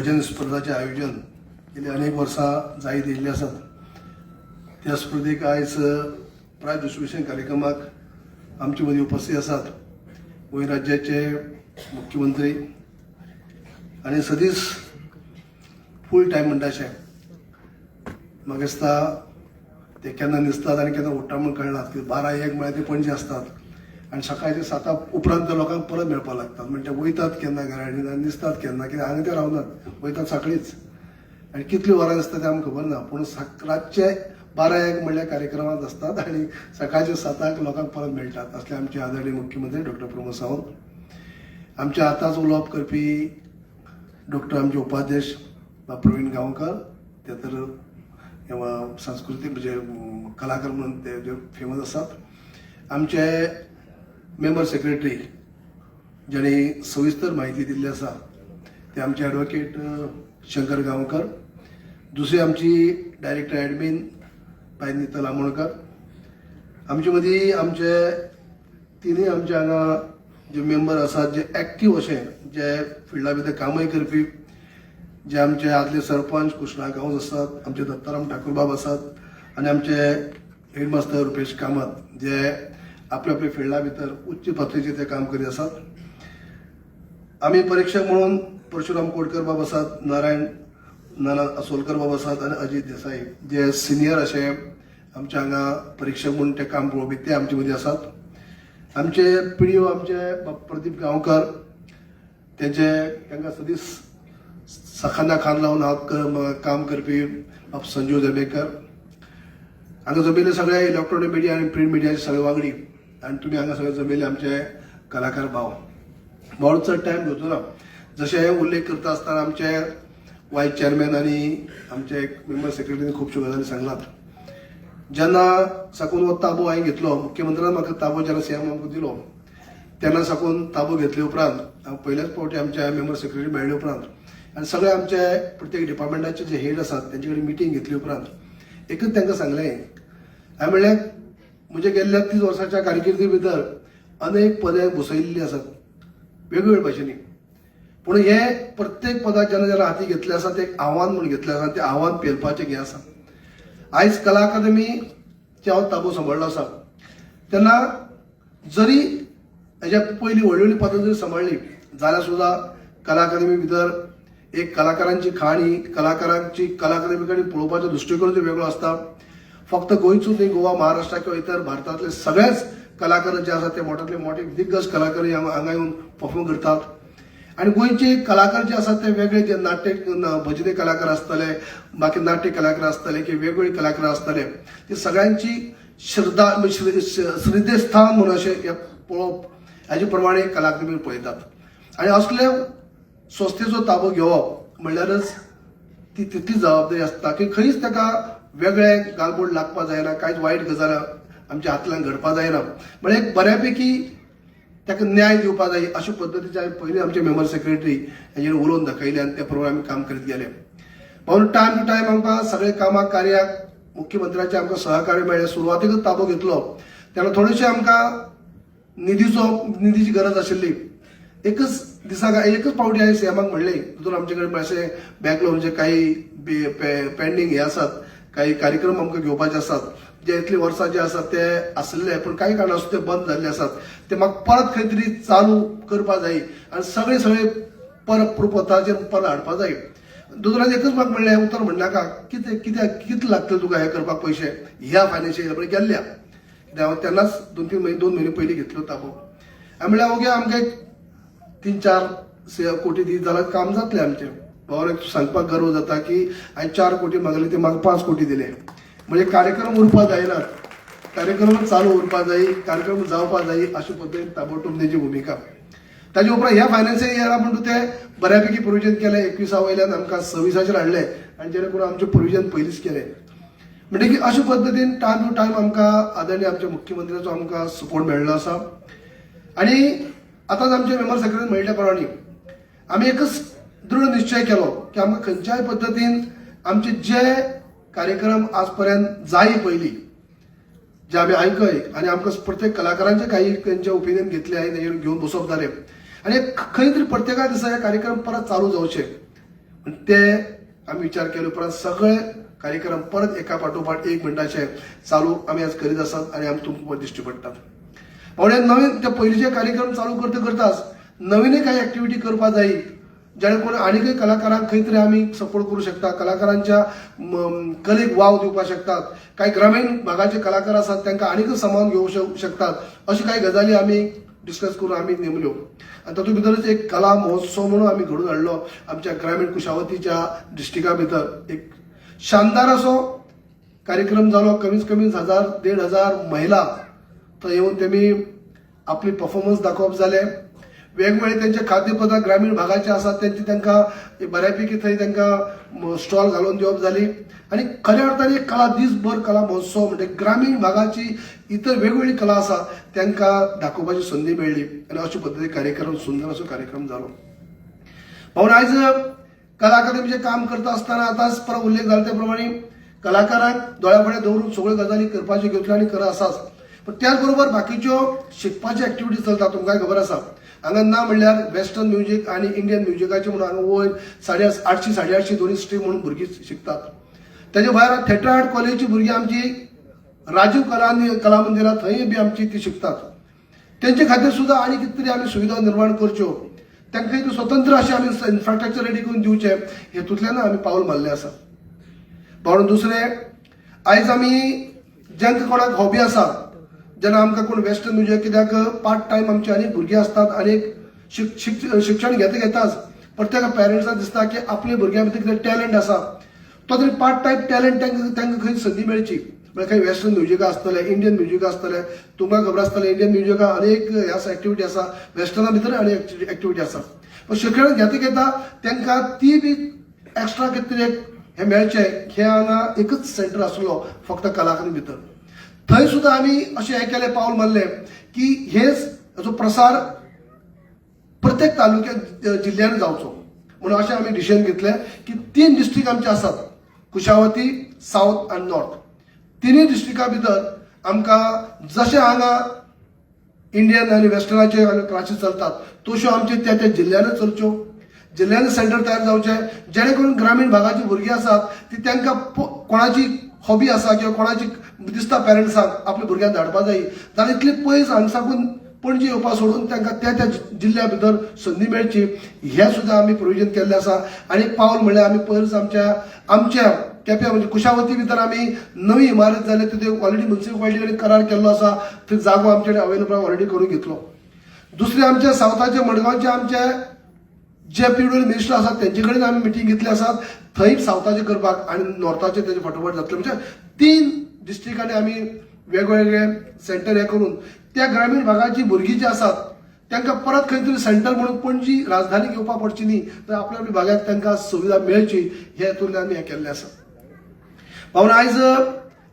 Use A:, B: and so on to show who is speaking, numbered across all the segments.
A: भजन स्पर्धाचे आयोजन गेली अनेक वर्सां जायत येयल्ली आसात. त्या स्पर्धेक आयज प्रायज डिस्ट्रिब्युशन कार्यक्रमाक आमचे मदीं उपस्थित आसात गोंय राज्याचे मुख्यमंत्री आनी सदीस फूल टायम म्हणटाशे म्हाका दिसता ते केन्ना न्हिदतात आनी केन्ना उठ्ठा म्हूण कळनात की 12-1 म्हळ्यार ते पणजे आसतात आनी सकाळचे 7 उपरांत त्या लोकांक परत मेळपाक लागतात. म्हणजे वयतात केन्ना घरांनी आनी न्हिदतात केन्ना कित्याक हांगा ते रावनात, वयतात साखळीच आनी कितली वरां आसता तें आमकां खबर ना. पूण रातचे 12-1 म्हणल्यार कार्यक्रमांत आसतात आनी सकाळचे 7 लोकांक परत मेळटात. असले आमचे आदरणीय मुख्यमंत्री डॉक्टर प्रमोद सावंत, आमचे आतांच उलोवप करपी डॉक्टर आमचे उपाध्यक्ष प्रवीण गांवकर, ते तर सांस्कृतीक म्हणजे कलाकार म्हणून ते फेमस आसात. आमचे मेंबर सेक्रेटरी ज्यांनी सविस्तर म्हायती दिल्ली आसा ते आमचे ॲडवोकेट शंकर गांवकर, दुसरी आमची डायरेक्टर ॲडमीन बाय नितल आमोणकर. आमचे मदीं आमचे तिनूय आमचे हांगा जे मेंबर आसात जे एक्टीव अशे जे फिल्डा भितर कामय करपी, जे आमचे आदले सरपंच कृष्णा गांवस आसात, आमचे दत्ताराम ठाकूरबाब आसात आनी आमचे हेडमास्टर रुपेश कामत जे आपल्या आपल्या फिल्डा भितर उच्च पातळीचेर ते काम करीत आसात. आमी परीक्षक म्हणून परशुराम कोडकर बाब आसात, नाना असोलकर बाब आसात आनी अजित देसाई जे सिनियर अशे आमचे हांगा परीक्षक म्हणून ते काम पळोवपी ते आमचे मदीं आसात. आमचे पिडीओ आमचे प्रदीप गांवकर तांकां सदीस सखाना खान लावन हांव काम करपी संजू जमेकर, हांगा जमिल्ले सगळे इलेक्ट्रॉनिक मिडिया आनी प्रिंट मिडियाचे सगळे वांगडी आनी तुमी हांगा सगळे जमिल्ले आमचे कलाकार भाव चड टायम घेवचो ना. जशे उल्लेख करता आसतना आमचे वायस चेअरमॅन आनी आमचे मेंबर सेक्रेटरीन खुबश्यो गजाली सांगलात. जेन्ना साकून हो ताबो हांवें घेतलो, मुख्यमंत्र्यान म्हाका ताबो जेन्ना सीएम आमकां दिलो तेन्ना साकून ताबो घेतले उपरांत हांव पयल्याच फावटी आमच्या मेंबर सेक्रेटरी मेळ्ळे उपरांत आनी सगळे आमचे प्रत्येक डिपार्टमेंटाचे जे हेड आसात तेंचे कडेन मिटींग घेतली उपरांत एकच तांकां सांगलें, हांवें म्हणलें म्हजे गेल्ल्या 30 वर्सांच्या कारकिर्दी भितर अनेक पदां भुसयिल्लीं आसात वेगवेगळ्या भाशेनी, पूण हे प्रत्येक पदां जेन्ना जेन्ना हाती घेतलें आसा तें एक आव्हान म्हणून घेतलें आसा, तें आव्हान पेलपाचें हें आसा. आयज कला अकादमीचे हांव ताबो सांबाळ्ळो आसा तेन्ना जरी हेज्या पयलीं व्हडली व्हडली पदां जरी सांबाळ्ळी जाल्यार सुद्दां कला अकादमी भितर एक कलाकारांची खाणी, कलाकारांची कला अकादमी कडेन पळोवपाचो दृश्टीकोन जो वेगळो आसता. फक्त गोंयचूच न्ही, गोवा, महाराष्ट्रा किंवा इतर भारतांतले सगळेच कलाकार जे आसात ते मोठ्यांतले मोठे दिग्गज कलाकार हांगा येवन परफॉर्म करतात. आनी गोंयचे कलाकार जे आसात ते वेगळे जे नाट्य भजनी कलाकार आसतले, बाकी नाट्य कलाकार आसतले किंवा वेगवेगळे कलाकार आसतले, ते सगळ्यांची श्रद्धेस्थान म्हणून अशें पळोवप हाजे प्रमाणे कला अकादमी पळयतात. आनी असले संस्थेचो ताबो घेवप म्हणल्यारच ती तितली जबाबदारी आसता की खंयच ताका वेगळे गालबोट लागपा जायना, कांयच वायट गजाल आमच्या हातल्यान घडपा जायना. म्हणजे एक बऱ्यापैकी ताका न्याय दिवपा जाय अशा पद्दतीचे पयलीं आमचे मेंबर सेक्रेटरी हेजेर उलोवन दाखयले आनी त्या प्रमाणे आमी काम करीत गेले. म्हणून टायम टू टायम आमकां सगळे कामाक कार्याक मुख्यमंत्र्याचे आमकां सहकार्य मेळ्ळें. सुरवातेकूच ताबो घेतलो तेन्ना थोडेशे आमकां निधीची गरज आशिल्ली. एकच फावटी हांवें सीएमाक म्हणलें, तितून आमचे कडेन अशें बॅकलॉगचे काही पेंडींग हे आसात, काही कार्यक्रम आमकां घेवपाचे आसात जे इतली वर्सां जे आसात ते आसले पूण काही कारणास्तव ते बंद जाल्ले आसात. ते म्हाका परत खंय तरी चालू करपा जाय आनी सगळे परत पथाचेर परत हाडपा जाय. दुसऱ्यान एकच म्हाका म्हणलें, उतर म्हणनाका, कितें लागतले तुका हे करपाक पयशे ह्या फायनान्शियल बरें गेल्ल्या. हांव तेन्नाच 2 म्हयने पयलीं घेतलो ताबो. हांवें म्हणल्यार ओके आमकां 3-4 कोटी दी जाल्यार काम जातलें आमचें. भावान सांगपाक गर्व जाता की हांवें 4 कोटी मागले ते म्हाका 5 कोटी दिले. म्हणजे कार्यक्रम उरपा जायनात, कार्यक्रम चालू उरपा जाय, कार्यक्रम जावपा जाय अशे पद्दतीन ताबडतोब तेजी भुमिका. ताजे उपरांत ह्या फायनान्शियल इयरा म्हणटा ते बऱ्यापैकी प्रोविजन केलें. 21 वयल्यान आमकां 26 हाडलें आनी जेणे करून आमचें प्रोविजन पयलींच केलें. म्हणजे की अशे पद्दतीन टायम टू टायम आमकां आदरणीय आमच्या मुख्यमंत्र्याचो आमकां सपोर्ट मेळ्ळो आसा. आनी आतांच आमचे मेंबर सेक्रेटरी म्हणिल्ल्या प्रमाणे आमी एकच दृढ निश्चय केलो की आमकां खंयच्याय पद्दतीन आमचे जे कार्यक्रम आज पर्यंत जाय पयलीं जे आमी आयकय आनी आमकां प्रत्येक कलाकारांचे काही तेंचे ओपिनियन घेतले हांवें घेवन बसप जालें आनी खंय तरी प्रत्येका दिसा हे कार्यक्रम परत चालू जावचे. ते आम्ही विचार केले उपरांत सगळे कार्यक्रम परत एका फाटोफाट 1 मिनटाचे चालू आम्ही आज करीत आसात आणि आमी तुमकां दिश्टी पडटात. म्हणून नवीन ते पयलींचे कार्यक्रम चालू करताच नवीन काही ऍक्टिव्हिटी करपा जाय जेणे करून आनीकय कलाकारांक खंय तरी आमी सपोर्ट करू शकता, कलाकारांच्या कलेक वाव दिवपाक शकतात. काही ग्रामीण भागाचे कलाकार आसात तांकां आनीक सामावून घेवंक शकतात. अशें काही गजाली आमी डिस्कस करून आमी नेमल्यो आणि तातूंत भितरच एक कला महोत्सव म्हणून आमी घडोवन हाडलो आमच्या ग्रामीण कुशावतीच्या डिस्ट्रिक्टा भितर. एक शानदार असो कार्यक्रम जालो. कमीत कमी 1000-1500 महिला थंय येवन तेमी आपली परफॉर्मन्स दाखोवप जाले. वेगवेगळे त्यांचे खाद्यपदार्थ ग्रामीण भागाचे आसात त्यांची तांकां बऱ्यापैकी थंय तांकां स्टॉल घालून दिवप जाली आणि खऱ्या अर्थान एक कला दिसभर कला महोत्सव म्हणजे ग्रामीण भागाची इतर वेगवेगळी कला आसा तांकां दाखोवपाची संदी मेळ्ळी आणि अशा पद्दतीन कार्यक्रम सुंदर असो कार्यक्रम जालो. म्हणून आयज कला अकादमीचें काम करता आसतना आतांच परत उल्लेख जालो त्या प्रमाणे कलाकारांक दोळ्या फुडें दवरून सगळ्यो गजाली करपाच्यो घेतल्यो आणि करत आसाच. पण त्याच बरोबर बाकीच्यो शिकपाच्यो ऍक्टिव्हिटीज चलता. तुमकां खबर आसा हांगा ना म्हणल्यार वेस्टर्न म्युझिक आणि इंडियन म्युझिकाचे म्हणून हांगा वयर 850-850 दोन्ही स्ट्रीम म्हणून भुरगीं शिकतात. ताचे भायर थिएटर आर्ट कॉलेजची भुरगीं आमची राजीव कला मंदिरात थंय बी आमची ती शिकतात. तेंचे खातीर सुद्धा आनी कितें तरी आमी सुविधा निर्माण करच्यो, तांकां एक स्वतंत्र अशें आमी इन्फ्रास्ट्रक्चर रेडी करून दिवचे हेतूंतल्यान आमी पावल मारलें आसा. म्हणून दुसरें आयज आमी जेंकां कोणाक हॉबी आसा जेन्ना आमकां कोण वेस्टर्न म्युझिक कित्याक पार्ट टायम आमची अनेक भुरगीं असतात अनेक शिक्षण घेताच प्रत्येक पेरंट्साक दिसता की आपल्या भुरग्यां भितर कितें टॅलंट आसा तो तरी पार्ट टायम टॅलंट तांकां खंय संदी मेळची. म्हणजे काही वेस्टर्न म्युझिका आसतलें, इंडियन म्युझिका आसतलें. तुमकां खबर आसतलें इंडियन म्युझिका अनेक ऍक्टिव्हिटी आसा, वेस्टर्ना भितर अनेक ऍक्टिव्हिटी आसा. पण शिक्षण घेता तांकां ती बी एक्स्ट्रा कितें तरी हें मेळचें हें हांगा एकच सेंटर आसलो फक्त कलाकारां भितर. थंय सुद्धा आम्ही असे हे केले पाऊल मारले की हेचो प्रसार प्रत्येक तालुक्यात जिल्ह्यात जावचो म्हणून अशें आमी डिसिजन घेतले की 3 डिस्ट्रिक्ट आमचे आसात कुशावती, साऊथ आनी नॉर्थ. तिनूय डिस्ट्रिक्टा भितर आमकां जशें हांगा इंडियन आनी वेस्टर्नाचे क्लासीस चलतात तश्यो आमचे त्या जिल्ह्यानच चलच्यो. जिल्ह्यान सेंटर तयार जावचे जेणे करून ग्रामीण भागाची भुरगीं आसात ती तांकां कोणाची हॉबी आसा किंवा कोणाची दिसता पेरंट्सांक आपल्या भुरग्यांक धाडपा जाय जाल्यार इतली पयस हांगसाकून पणजी येवपा सोडून तांकां त्या जिल्ल्या भितर संदी मेळची हें सुद्दां आमी प्रोविजन केल्लें आसा. आनी पावल म्हणल्यार आमी पयस आमच्या केप्यां म्हणजे कुशावती भितर आमी नवी इमारत जाल्या तितून ऑलरेडी म्युन्सिपालिटीन करार केल्लो आसा. थंय जागो आमचे कडेन अवेलेबल ऑलरेडी करून घेतलो. दुसरे आमच्या सावथाचे मडगांवचे आमचे जे पीडब्ल्यू मिनिस्टर आसात तेंचे कडेन आमी मिटींग घेतली आसात थंय सावथाचे करपाक आनी नॉर्थाचे तेजे फाटोफाट जातले. म्हणजे 3 डिस्ट्रिक्टांनी आमी वेगवेगळे सेंटर हे करून त्या ग्रामीण भागाची भुरगीं जी आसात तांकां परत खंय तरी सेंटर म्हणून पणजी राजधानी घेवपा पडची न्ही तर आपल्या भागात तांकां सुविधा मेळची हे हेतून आमी हें केल्लें आसा. म्हणून आयज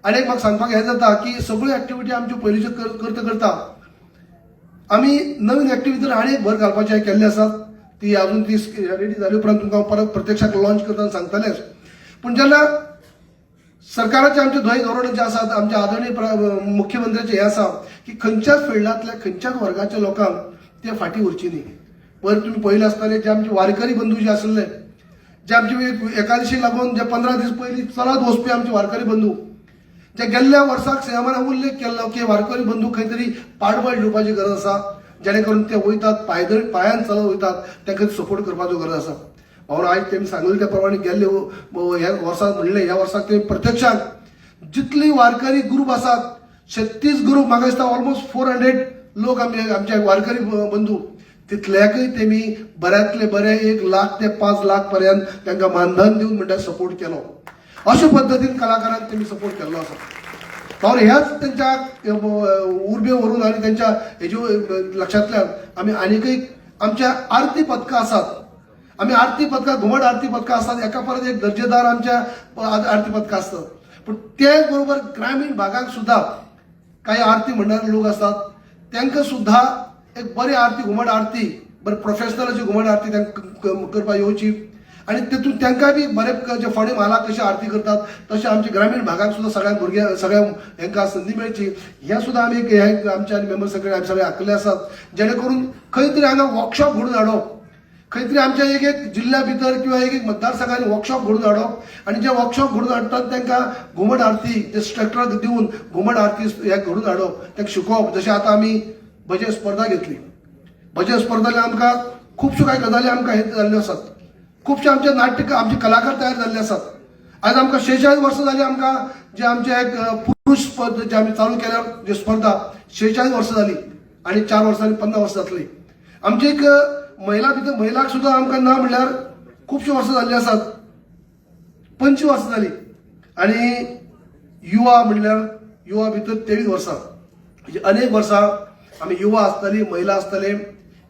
A: आनीक म्हाका सांगपाक हें जाता की सगळ्यो ऍक्टिव्हिटी आमच्यो पयलींच्यो करता आमी नवीन ऍक्टिव्हिटीर आनीक भर घालपाचें केल्ले आसात. ती अजून ती रेडी जाली उपरांत तुमकां परत प्रत्यक्षाक लॉन्च करतना सांगतलेच. पण जेन्ना सरकाराचे आमचे धोरण जे आसात आमच्या आदरणीय मुख्यमंत्र्याचे हे आसा की खंयच्याच फिल्डांतल्या खंयच्याच वर्गाच्या लोकांक ते फाटी उरची न्ही. पयर तुमी पयले आसतले जे आमचे वारकरी बंधू जे आसले जे आमचे एकादशी लागून जे 15 दीस पयलीं चलत वचपी आमचे वारकरी बंधू जे गेल्ल्या वर्साक सीएमान उल्लेख केल्लो की वारकरी बंधू खंय तरी पाडबळ दिवपाची गरज आसा जेणे करून ते वयतात पांयान चलत वयतात तांकां सपोर्ट करपाचो गरज आसा. म्हणून आयज तेमी सांगले त्या प्रमाणे गेल्ले ह्या वर्साक म्हणले ह्या वर्साक तेमी प्रत्यक्षात जितली वारकरी ग्रुप आसात 36 ग्रुप म्हाका दिसता ऑलमोस्ट 400 लोक आमचे वारकरी बंधू तितल्याकय तेमी बऱ्यांतले बरे 1 लाख ते 5 लाख पर्यंत तांकां मानधन दिवन म्हणटा सपोर्ट केलो. अशा पद्दतीन कलाकारांक तेमी सपोर्ट केल्लो आसा. म्हणून ह्याच त्यांच्या उर्बे वरून आणि त्यांच्या हेज्यो लक्षांतल्यान आमी आनीकय आमच्या आरती पथकां आसात. आमी आरती पथकां घुमट आरती पथकां आसात एका परत एक दर्जेदार आमच्या आरती पथकां आसतात. पण तेच बरोबर ग्रामीण भागाक सुद्धा काही आरती म्हणणारे लोक असतात तांकां सुद्धा एक बरी आरती घुमट आरती बरें प्रोफेशनल अशी घुमट आरती तांकां करपाक येवची आणि तेतून तांकां बी बरे जे फोंडे म्हालाक कशे आरती करतात तशें आमच्या ग्रामीण भागाक सुद्धा सगळ्या भुरग्यांक सगळ्या हांकां संदी मेळची हें सुद्धा आमी आमच्या मेंबर सगळे आमी सगळे आंखले आसात जेणे करून खंय तरी हांगा वर्कशॉप घडोवन हाडप खंय तरी आमच्या एक एक जिल्ह्या भितर किंवा एक एक मतदारसंघांनी वर्कशॉप घडून हाडप आणि जे वर्कशॉप घडून हाडटात तांकां घुमट आरती जे स्ट्रक्चर दिवन घुमट आरती हे घडून हाडप तांकां शिकोवप. जशें आतां आमी भजन स्पर्धा घेतली. भजन स्पर्धेला आमकां खुबश्यो कांय गजाली आमकां हे जाल्ल्यो आसात. खुबशे आमचे नाट्य आमचे कलाकार तयार जाल्ले आसात. आज आमकां 46 वर्सां जाली आमकां जे आमचे एक पुरुष स्पर्धा जे आमी चालू केल्या जे स्पर्धा 46 वर्सां जाली आणि 4 वर्सांनी 50 वर्सां जातली. आमची एक महिला भितर महिलाक सुद्धा आमकां ना म्हणल्यार खुबशे वर्सां जाल्ली आसात. 25 वर्सां जाली आणि युवा म्हणल्यार युवा भितर 23 वर्सां. म्हणजे अनेक वर्सां आमी युवा आसतली महिला आसतले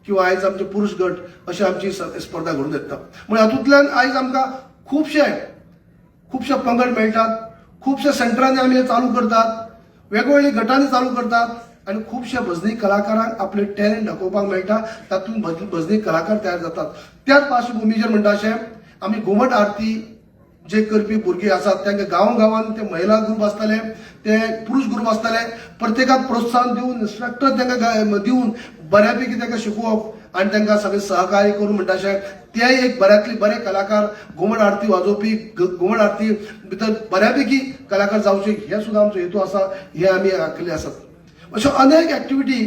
A: किंवा आयज आमचे पुरुष गट अशी आमची स्पर्धा घडून येता. म्हणजे हातूंतल्यान आयज आमकां खुबशे पंगड मेळटात. खुबशे सेंटरांनी आमी हे चालू करतात. वेगवेगळी गटांनी चालू करतात आणि खुबशे भजनी कलाकारांक आपले टॅलंट दाखोवपाक मेळटा. तातूंत भजनी कलाकार तयार जातात. त्याच पार्श्वभुमीचेर म्हणटा अशें आमी घुमट आरती जे करपी भुरगीं आसात तांकां गांवान ते महिला ग्रुप आसतले ते पुरुष ग्रुप आसतले प्रत्येकाक प्रोत्साहन दिवन इन्स्ट्रक्टर तांकां दिवन बऱ्यापैकी तांकां शिकोवप आणि तांकां सगळें सहकार्य करून म्हणटा अशें ते एक बऱ्यांतले बरे कलाकार घुमट आरती वाजोवपी घुमट आरती भितर बऱ्यापैकी कलाकार जावचे हे सुद्दां आमचो हेतू आसा. हे आमी आंखले आसात. अश्यो अनेक एक्टिविटी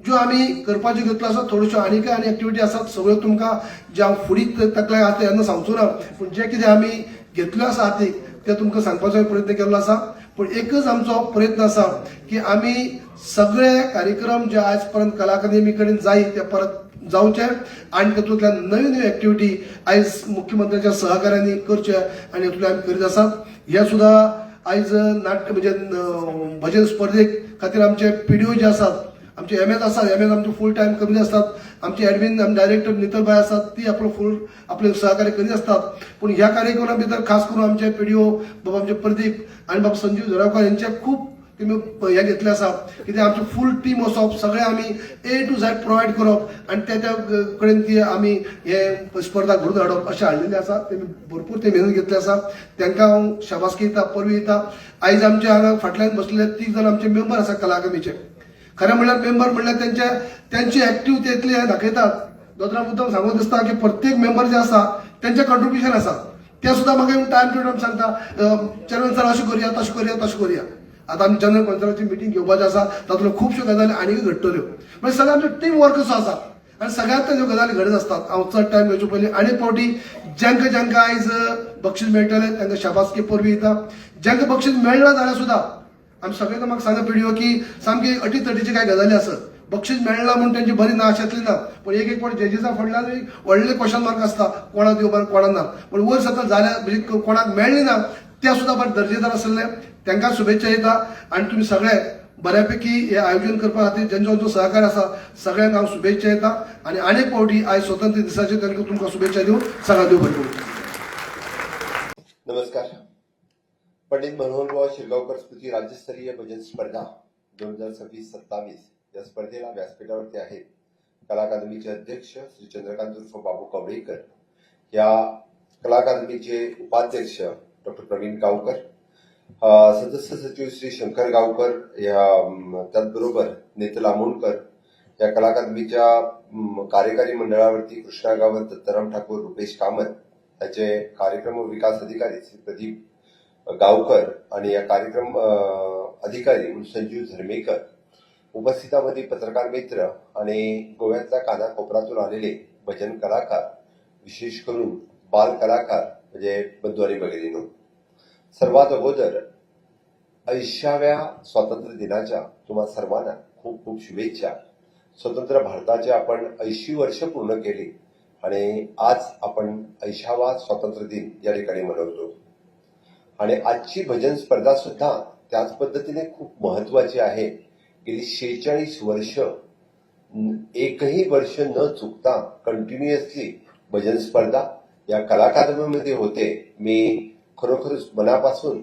A: ज्यो आमी करपाच्यो घेतल्यो आसात. थोड्योश्यो आनीकय आनी एक्टिविटी आसात. सगळ्यो तुमकां जे हांव फुडीं तकलेक आतां येन्ना सांगचो ना पूण जे कितें आमी घेतल्यो आसा हातीक ते तुमकां सांगपाचो प्रयत्न केल्लो आसा. पूण एकच आमचो प्रयत्न आसा की आमी सगळे कार्यक्रम जे आयज पर्यंत कला अकादमी कडेन जाय ते परत जावचे आणि तातूंतल्यान नवी नवी एक्टिविटी आयज मुख्यमंत्र्याच्या सहकार्याने करचे आणि हातूंतल्यान आमी करीत आसात. हे सुद्धा आयज नाट्य म्हणजे भजन स्पर्धेक खातीर आमचे पीडीओ जे आसात आमचे एमएस आसात. एमएस आमचे फूल टायम कमी असतात. आमचे ॲडमिन डायरेक्टर नितलबाई आसात ती आपले सहकार्य करीत असतात. पण ह्या कार्यक्रमां भितर खास करून आमचे पीडीओ बाबा आमचे प्रदीप आणि बाबा संजीव झरावकर यांचे खूप तुम्ही हे घेतले आसा कित्याक आमची फूल टीम वचप सगळे आमी A to Z प्रोवायड करप आणि त्या कडेन ती आमी हे स्पर्धा घडून हाडप अशें हाडलेले आसा. तेमी भरपूर ते मेहनत घेतली आसा. तांकां हांव शाबासकी दिता परवी दिता. आयज आमचे हांगा फाटल्यान बसलेले 30 जाण आमचे मेंबर आसा कला अकादमीचे. खरें म्हणल्यार मेंबर म्हणल्यार त्यांची एक्टिव्ह इतली हे दाखयतात. दोतरा मुद्दम सांगून दिसता की प्रत्येक मेंबर जे आसा त्यांचे कंट्रिब्युशन आसा ते सुद्धा म्हाका टायम टू टायम सांगता चेअरमॅन सर अशें करुया तशें करुया तशें करुया. आता आमी जनरल कॉन्फरन्सची मिटींग घेवपाची आसा तातूंतल्यो खुबश्यो गजाली आनीक घडटल्यो. म्हणजे सगळें आमचो टीम वर्क असो आसा आणि सगळ्यांत त्यो गजाली घडत असतात. हांव चड टायम घेवचे पयलीं आनी फावटी ज्यांकां आयज बक्षीस मेळटलें तांकां शाबासकी परवी दिता. ज्यांकां बक्षीस मेळना जाल्यार सुद्दां आमी सगळ्यांना म्हाका सांगा पीडीओ की सामकी अटीतटीची कांय गजाली आसत. बक्षीस मेळना म्हणून त्यांची बरी नाश येतली ना. पण एक फावटी जजीसा फुडल्यान व्हडले क्वेश्चन मार्क आसता कोणाक दिवपाक कोणाक ना. पण वयर सकयल जाल्यार म्हणजे कोणाक मेळ्ळी ना ते सुद्दां बरें दर्जेदार आसले. तांकां शुभेच्छा दिता आणि तुम्ही सगळे बऱ्यापैकी हे आयोजन करपा खातीर ज्यांचो सहकार्य आसा सगळ्यांक हांव शुभेच्छा दिता आणि अनेक फावटी आयज स्वतंत्र दिसाचे तांकां तुमकां शुभेच्छा दिवन सगळ्यांक देव बरें करूं.
B: नमस्कार. पंडित मनोहरभाऊ शिरगावकर स्मृती राज्यस्तरीय भजन स्पर्धा 2026-27 या स्पर्धेला व्यासपीठावरती आहेत कला अकादमीचे अध्यक्ष श्री चंद्रकांत उर्फ बाबू कवळेकर, या कला अकादमीचे उपाध्यक्ष डॉक्टर प्रवीण गावकर, सदस्य सचिव श्री शंकर गावकर, या त्याचबरोबर नेतल आमोणकर, या कला अकादमीच्या कार्यकारी मंडळावरती कृष्णा गावत, दत्ताराम ठाकूर, रुपेश कामत, याचे कार्यक्रम विकास अधिकारी श्री प्रदीप गावकर आणि या कार्यक्रम अधिकारी संजीव झरमेकर, उपस्थितांमध्ये पत्रकार मित्र आणि गोव्यातल्या कानाकोपऱ्यातून आलेले भजन कलाकार, विशेष करून बाल कलाकार म्हणजे बंधू आणि भगिनींनो, सर्वात अगोदर 80व्या स्वातंत्र्य दिनाच्या तुम्हा सर्वांना खूप खूप शुभेच्छा. स्वतंत्र भारताचे आपण 80 वर्ष पूर्ण केली आणि आज आपण 80वा स्वातंत्र्य दिन या ठिकाणी मनवतो. आणि आजची भजन स्पर्धा सुद्धा त्याच पद्धतीने खूप महत्वाची आहे. गेली 46 वर्ष एकही वर्ष न चुकता कंटिन्युअसली भजन स्पर्धा या कला अकादमीमध्ये होते. मी खरोखरच मनापासून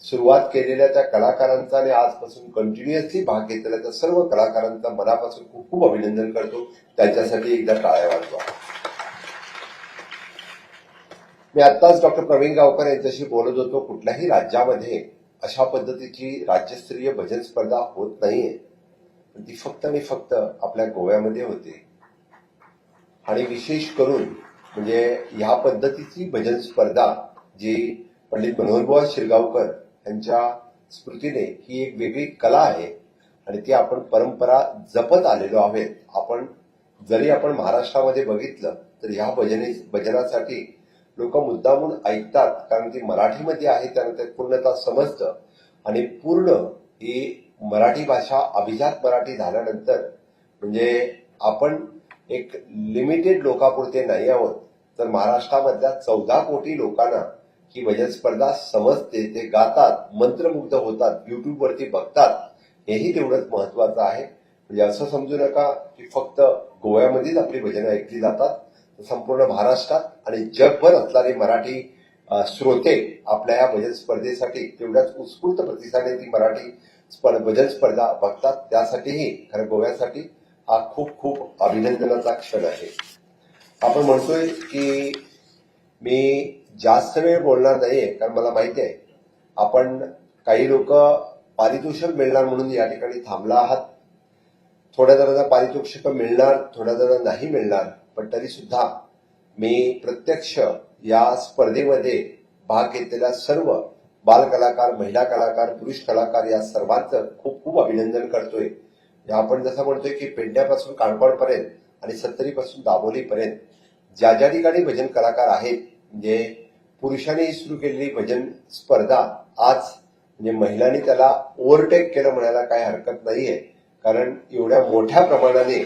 B: सुरुवात केलेल्या त्या कलाकारांचा आणि आजपासून कंटिन्युअसली भाग घेतलेल्या त्या सर्व कलाकारांचा मनापासून खूप खूप अभिनंदन करतो. त्यांच्यासाठी एकदा टाळ्या वाजवा. मी आत्ताच डॉक्टर प्रवीण गावकर यांच्याशी बोलत होतो. कुठल्याही राज्यामध्ये अशा पद्धतीची राज्यस्तरीय भजन स्पर्धा होत नाहीये. ती फक्त आणि फक्त आपल्या गोव्यामध्ये होते. आणि विशेष करून म्हणजे ह्या पद्धतीची भजन स्पर्धा जी पंडित मनोहरबुवा शिरगावकर यांच्या स्मृतीने ही एक वेगळी कला आहे आणि ती आपण परंपरा जपत आलेलो आहोत. जरी आपण महाराष्ट्रामध्ये बघितलं तर ह्या भजनासाठी लोक मुद्दामून ऐकतात, कारण ती मराठीमध्ये आहे, त्यांना ते पूर्णतः समजतं आणि पूर्ण ही मराठी भाषा अभिजात मराठी झाल्यानंतर म्हणजे आपण एक लिमिटेड लोकांपुरते नाही आहोत, तर महाराष्ट्रामधल्या 14 कोटी लोकांना ही भजन स्पर्धा समजते, ते गातात, मंत्रमुग्ध होतात, युट्यूबवरती बघतात. हेही तेवढंच महत्वाचं आहे. म्हणजे असं समजू नका की फक्त गोव्यामध्येच आपली भजनं ऐकली जातात. संपूर्ण महाराष्ट्रात आणि जगभर असणारे मराठी श्रोते आपल्या या भजन स्पर्धेसाठी तेवढ्याच उत्स्फूर्त प्रतिसादाने ती मराठी भजन स्पर्धा बघतात. त्यासाठीही खरं गोव्यासाठी हा खूप खूप अभिनंदनाचा क्षण आहे. आपण म्हणतोय की मी जास्त वेळ बोलणार नाहीये, कारण मला माहिती आहे आपण काही लोक पारितोषिक मिळणार म्हणून या ठिकाणी थांबला आहात. थोड्या जणांना पारितोषिक मिळणार, थोड्या जणांना नाही मिळणार, पण तरी सुद्धा मी प्रत्यक्ष या स्पर्धेमध्ये भाग घेतलेल्या सर्व बालकलाकार, महिला कलाकार, पुरुष कलाकार या सर्वांचं खूप खूप अभिनंदन करतोय. आपण जसं म्हणतोय की पेडण्यापासून काणकोणपर्यंत आणि सत्तरीपासून दाभोलीपर्यंत ज्या ज्या ठिकाणी भजन कलाकार आहेत, म्हणजे पुरुषांनी सुरू केलेली भजन स्पर्धा आज म्हणजे महिलांनी त्याला ओव्हरटेक केलं म्हणायला काही हरकत नाहीये, कारण एवढ्या मोठ्या प्रमाणाने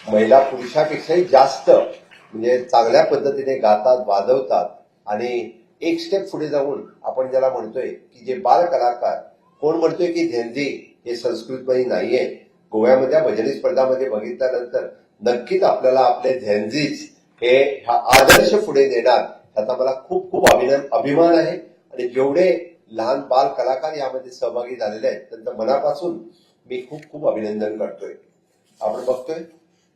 B: महिला पुरुषापेक्षाही जास्त म्हणजे चांगल्या पद्धतीने गातात, वाजवतात आणि एक स्टेप पुढे जाऊन आपण ज्याला म्हणतोय की जे बाल कलाकार, कोण म्हणतोय की झेंझी हे संस्कृतमध्ये नाहीये. गोव्यामध्ये भजनी स्पर्धामध्ये बघितल्यानंतर नक्कीच आपल्याला आपले झेंझीज हे हा आदर्श पुढे देणार याचा मला खूप खूप अभिमान आहे. आणि जेवढे लहान बाल कलाकार यामध्ये सहभागी झालेले आहेत त्यांचं मनापासून मी खूप खूप अभिनंदन करतोय. आपण बघतोय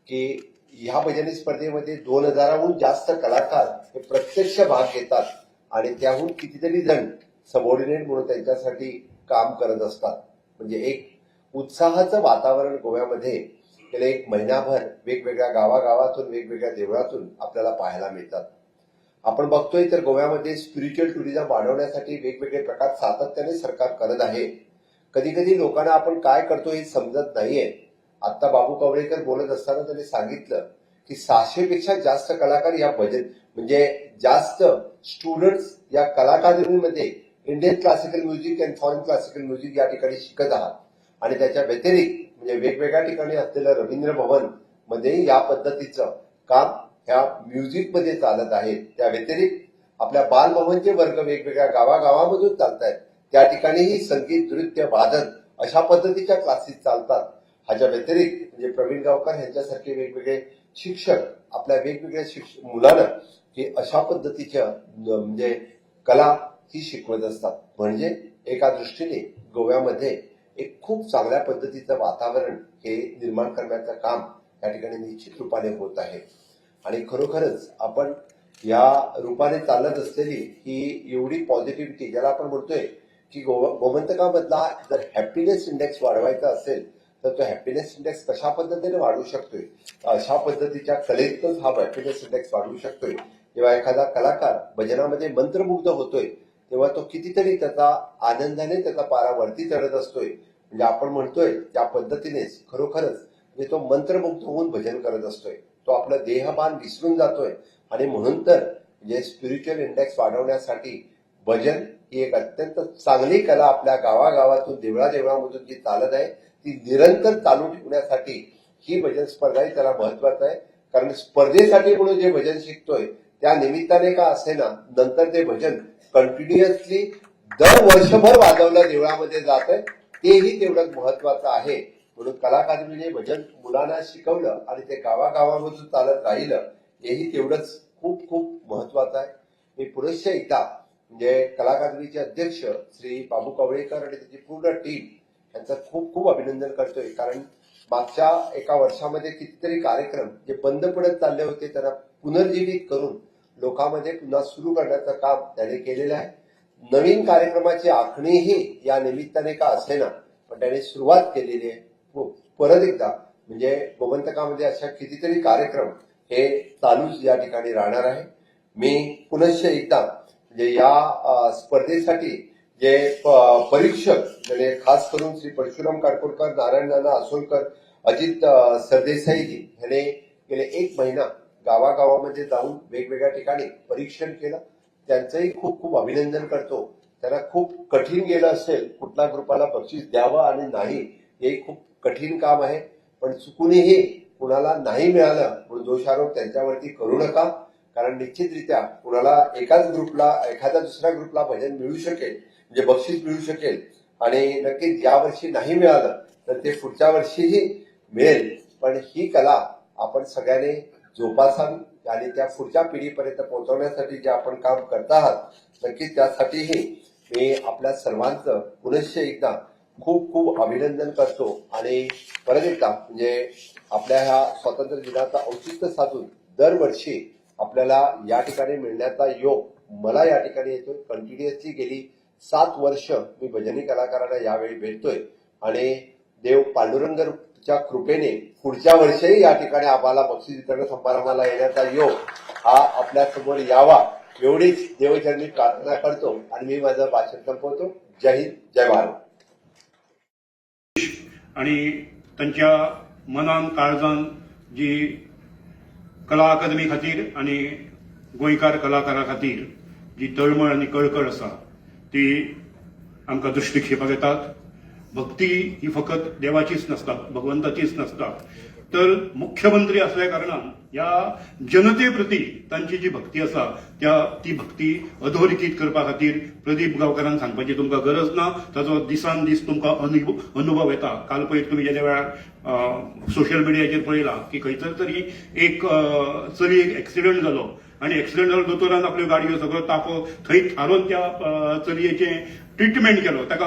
B: की ह्या भजनी स्पर्धेमध्ये 2000हून जास्त कलाकार हे प्रत्यक्ष भाग घेतात आणि त्याहून कितीतरी जण सबऑर्डिनेट म्हणून त्यांच्यासाठी काम करत असतात. म्हणजे एक उत्साहाचं वातावरण गोव्यामध्ये गेले एक महिनाभर वेगवेगळ्या गावागावातून, वेगवेगळ्या देवळातून आपल्याला पाहायला मिळतात. आपण बघतोय तर गोव्यामध्ये स्पिरिच्युअल टुरिझम वाढवण्यासाठी वेगवेगळे प्रकार सातत्याने सरकार करत आहे. कधी कधी लोकांना आपण काय करतो हे समजत नाहीये. आता बाबू कवळेकर बोलत असताना त्यांनी सांगितलं की 600 पेक्षा जास्त कलाकार या भजन म्हणजे जास्त स्टुडंट्स या कला अकादमीमध्ये Indian classical music and foreign classical music या ठिकाणी शिकत आहात. आणि त्याच्या व्यतिरिक्त म्हणजे वेगवेगळ्या ठिकाणी असलेलं रवींद्र भवन मध्ये या पद्धतीचं काम ह्या म्युझिकमध्ये चालत आहे. त्या व्यतिरिक्त आपल्या बालभवनचे वर्ग वेगवेगळ्या गावागावामधून चालत आहेत. त्या ठिकाणीही संगीत, नृत्य, वादन अशा पद्धतीच्या क्लासेस चालतात. ह्याच्या व्यतिरिक्त म्हणजे प्रवीण गावकर यांच्यासारखे वेगवेगळे शिक्षक आपल्या वेगवेगळ्या मुलांना हे अशा पद्धतीच्या म्हणजे कला ही शिकवत असतात. म्हणजे एका दृष्टीने गोव्यामध्ये एक खूप चांगल्या पद्धतीचं वातावरण हे निर्माण करण्याचं काम या ठिकाणी निश्चित रूपाने होत आहे. आणि खरोखरच आपण या रूपाने चालत असलेली ही एवढी पॉझिटिव्हिटी ज्याला आपण म्हणतोय की गोमंतकामधला जर हॅपीनेस इंडेक्स वाढवायचा असेल तर तो हॅपीनेस इंडेक्स कशा पद्धतीने वाढवू शकतोय, अशा पद्धतीच्या कलेतच हा हॅपीनेस इंडेक्स वाढवू शकतोय. जेव्हा एखादा कलाकार भजनामध्ये मंत्रमुग्ध होतोय तेव्हा तो कितीतरी त्याचा आनंदाने त्याचा पारा वरती चढत असतोय. म्हणजे आपण म्हणतोय त्या पद्धतीनेच खरोखरच म्हणजे तो मंत्रमुग्ध होऊन भजन करत असतोय. तो आपला देहभान विसरून जातोय. आणि म्हणून तर म्हणजे स्पिरिच्युअल इंडेक्स वाढवण्यासाठी भजन ही एक अत्यंत चांगली कला आपल्या गावागावातून, देवळादेवळामधून जी चालत आहे ती निरंतर चालू ठेवण्यासाठी ही भजन स्पर्धा ही त्याला महत्वाचं आहे. कारण स्पर्धेसाठी म्हणून जे भजन शिकतोय त्या निमित्ताने का असेना नंतर ते भजन कंटिन्युअसली दर वर्षभर वाजवलं देवळामध्ये जात आहे, तेही तेवढंच महत्वाचं आहे. म्हणून कला अकादमीने भजन मुलांना शिकवलं आणि ते गावागावामधून चालत राहिलं, हेही तेवढंच खूप खूप महत्वाचं आहे. मी पुनश्च एकदा म्हणजे कला अकादमीचे अध्यक्ष श्री बाबू कवळेकर आणि त्याची पूर्ण टीम यांचं खूप खूप अभिनंदन करतोय. कारण मागच्या एका वर्षामध्ये कितीतरी कार्यक्रम जे बंद पडत चालले होते त्यांना पुनर्जीवित करून लोकांमध्ये पुन्हा सुरू करण्याचं काम त्याने केलेलं आहे. नवीन कार्यक्रमाची आखणीही या निमित्ताने का असेना पण त्याने सुरुवात केलेली आहे. परत एकदा म्हणजे गोमंतकामध्ये अशा कितीतरी कार्यक्रम हे चालूच या ठिकाणी राहणार आहे. मी पुनश्च एकदा म्हणजे या स्पर्धेसाठी जे परीक्षक म्हणजे खास करून श्री परशुराम कारकोडकर, नारायण नाना आसोलकर, अजित सरदेसाईजी ह्याने गेले 1 महिना गावागावामध्ये जाऊन वेगवेगळ्या ठिकाणी परीक्षण केलं. त्यांचंही खूप खूप अभिनंदन करतो. त्यांना खूप कठीण गेलं असेल कुठल्या ग्रुपाला बक्षीस द्यावं आणि नाही, हे खूप कठीण काम आहे. पण चुकूनही कुणाला नाही मिळालं म्हणून दोषारोप त्यांच्यावरती करू नका, कारण निश्चितरित्या कुणाला एकाच ग्रुपला एखाद्या दुसऱ्या ग्रुपला भजन मिळू शकेल म्हणजे बक्षीस मिळू शकेल आणि नक्कीच या वर्षी नाही मिळालं तर ते पुढच्या वर्षीही मिळेल. पण ही कला आपण सगळ्यांनी जोपासावी आणि त्या पुढच्या पिढीपर्यंत पोहोचवण्यासाठी जे आपण काम करत आहात नक्कीच त्यासाठीही मी आपल्या सर्वांचं पुनश्च एकदा खूप खूप अभिनंदन करतो. आणि परत एकदा म्हणजे आपल्या ह्या स्वातंत्र्य दिनाचा औचित्य साधून दरवर्षी आपल्याला या ठिकाणी मिळण्याचा योग मला या ठिकाणी येतोय. कंटिन्युअसली गेली 7 वर्ष मी भजनी कलाकारांना यावेळी भेटतोय आणि देव पांडुरंगाच्या कृपेने पुढच्या वर्षीही या ठिकाणी आम्हाला बक्षीस वितरण समारंभाला येण्याचा योग हा आपल्या समोर यावा एवढीच देवचरणी प्रार्थना करतो आणि मी माझं भाषण संपवतो. जय हिंद, जय भारत.
C: आणि त्यांच्या मनान काळजान जी कला अकादमी खातीर आणि गोंयकार कलाकारा खातीर जी तळमळ आणि कळकळ आसा ती आमकां दृश्टीक्षेपाक येतात. भक्ती ही फकत देवाचीच नसता, भगवंताचीच नसता, तर मुख्यमंत्री असल्या कारणान या जनते प्रती तांची जी भक्ती आसा ती भक्ती अधोरेखित करपा खातीर प्रदीप गांवकारांक सांगपाची तुमकां गरज ना. ताचो दिसान दीस तुमकां अनुभव येता. काल पळय तुम्ही ज्या वेळार सोशल मिडियाचेर पळयलां की खंयसर तरी एक चलयेक एक्सिडंट जालो आणि एक्सिडंट जालो, दोतोरान आपल्यो गाडयो सगळो तापो थंय थारोवन त्या चलयेचें ट्रिटमेंट केलो, ताका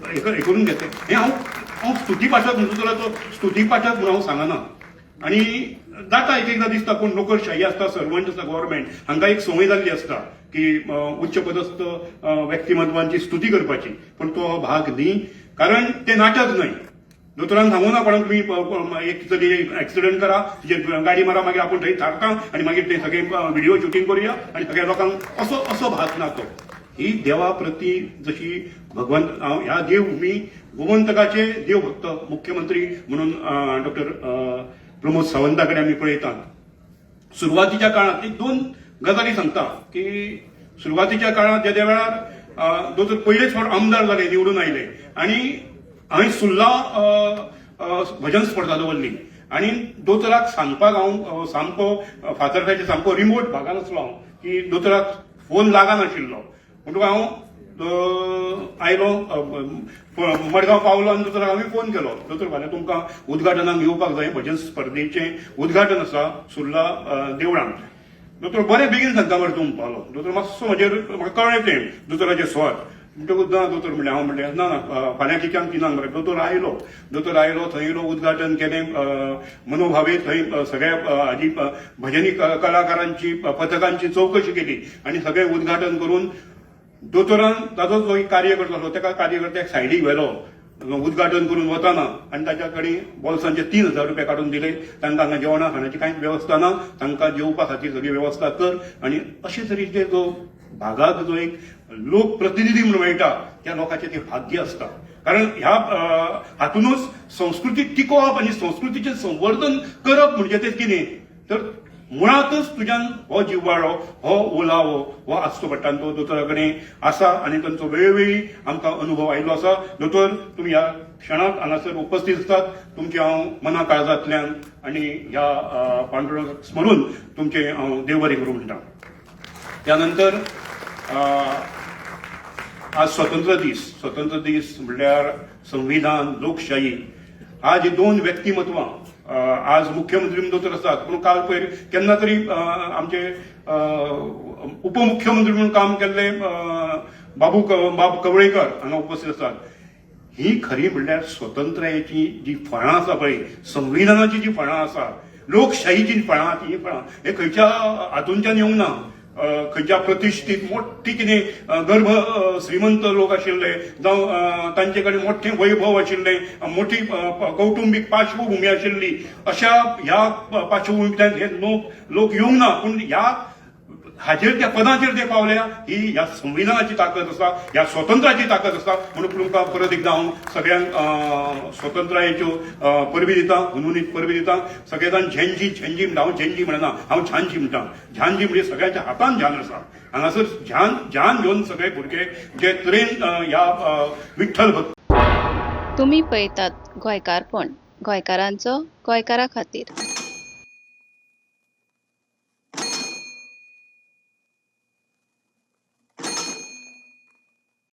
C: हे करून घेतलें. हें हांव स्तुती पाठक म्हणटा जाल्यार तो स्तुती पाठक म्हणून हांव सांगना. आणि जाता एकदां दिसता कोण नोकरशाही आसता, सर्वंट आसता, गव्हर्नमेंट हांकां एक संवय जाल्ली आसता की उच्च पदस्थ व्यक्तिमत्वांची स्तुती करपाची, पण तो भाग न्ही, कारण ते नाटक न्हय. दोतोरान सांगू ना कोणाक तुम्ही एक तरी ऍक्सिडेंट करा, तिचेर गाडी मारा, मागीर आपूण थंय थारता आणि मागीर ते सगळे व्हिडिओ शुटिंग करूया आणि सगळ्या लोकांक असो भाग ना तो. ही देवा प्रती जशी भगवंत ह्या देवभूमी गोमंतकाचे देवभक्त मुख्यमंत्री म्हणून डॉक्टर प्रमोद सावंताकडे आम्ही पळयतात. सुरुवातीच्या काळात एक 2 गजाली सांगता की सुरुवातीच्या काळात ज्या वेळार दोतोर पयलेच फावट आमदार जाले, निवडून आयले आणि हांवें सुर्ला भजन स्पर्धा दवरली आणि दोतोराक सांगपाक हांव सामको फातर्फ्याच्या सामको रिमोट भागान आसलो हांव की दोतोराक फोन लागनाशिल्लो. म्हणटून हांव आयलो मडगांव पावलो आनी दोतोराक हांवें फोन केलो, दोतोर फाल्यां तुमकां उद्घाटनाक येवपाक जाय, भजन स्पर्धेचें उद्घाटन आसा सुर्ला देवळांत. दोतोर बरें बेगीन सांगता बरें तूं पावलो. दोतोर मातसो म्हाका कळ्ळें तें दोतोराचें स्वर. म्हणटकूच ना दोतोर म्हणलें, हांव म्हणलें ना ना फाल्यां कित्याक 3 मरे. दोतोर आयलो थंय येयलो, उद्घाटन केलें मनोभावे. थंय सगळ्या हाजी भजनी कलाकारांची पथकांची चवकशी केली आणि सगळें उद्घाटन करून दोतोरान ताजो जो कार्यकर्तो आसलो त्या कार्यकर्त्याक सायडीक व्हेलो उद्घाटन करून वताना आणि ताच्या कडेन बोल्सांचे 3,000 रुपया काडून दिले. तांकां हांगा जेवणा खाणाची कांयच वेवस्था ना, तांकां जेवपा खातीर सगळी वेवस्था कर. आणि अशे तरेचे जो भागाक जो एक लोक प्रतिनिधी म्हणून मेळटा त्या लोकांचें तें भाग्य आसता. कारण ह्या हातूनच संस्कृती टिकोवप आणि संस्कृतीचें संवर्धन करप म्हणजे तें कितें तर मुळातच तुज्यान हो जिव्हाळो, हो ओलावो हो आसचो पडटा. तो दोतोरा कडेन आसा आणि तांचो वेळोवेळी आमकां अनुभव आयिल्लो आसा. दोतोर तुमी ह्या क्षणाक हांगासर उपस्थित आसात, तुमचे हांव मना काळजांतल्यान आणि ह्या पांडुरंगाक स्मरून तुमचे हांव देव बरें करूं म्हणटा. त्यानंतर आज स्वातंत्र्य दीस म्हणल्यार संविधान, लोकशाही, आज ही 2 व्यक्तिमत्वां आज मुख्यमंत्री म्हणून दोतोर आसात, पूण काल पयर केन्ना तरी आमचे उपमुख्यमंत्री म्हणून काम केल्ले बाबू कवळेकर हांगा उपस्थित आसात. ही खरी म्हणल्यार स्वतंत्रतेची जी फळां आसा पळय, संविधानाची जी फळां आसा, लोकशाहीची फळां, ती फळां हे खंयच्या हातूंच्यान येवंक ना. खंयच्या प्रतिश्ठीत मोठी कितें गर्भ श्रीमंत लोक आशिल्ले जावं तांचे कडेन मोठें वैभव आशिल्लें मोठी कौटुंबीक पार्श्वभूमी आशिल्ली अशा ह्या पार्श्वभूमींतल्यान हे लोक येवंक ना पूण ह्या हाजेर त्या पदाचेर ते पावल्या ही ह्या संविधानाची ताकद आसा ह्या स्वतंत्राची ताकद आसा म्हणून तुमकां परत एकदां हांव सगळ्यांक स्वतंत्रायेच्यो परबी दिता हुनहुनीत परबी दिता सगळे जाण झेंजी झेंजी म्हणटा हांव झेंजी म्हणना हांव झांजी म्हणटा झांजी म्हणजे सगळ्यांच्या हातान झान आसा हांगासर झान घेवन सगळे भुरगे जे तरेन ह्या विठ्ठल भक्त
D: तुम्ही पळयतात गोंयकारपण गोंयकारांचो गोंयकारा खातीर.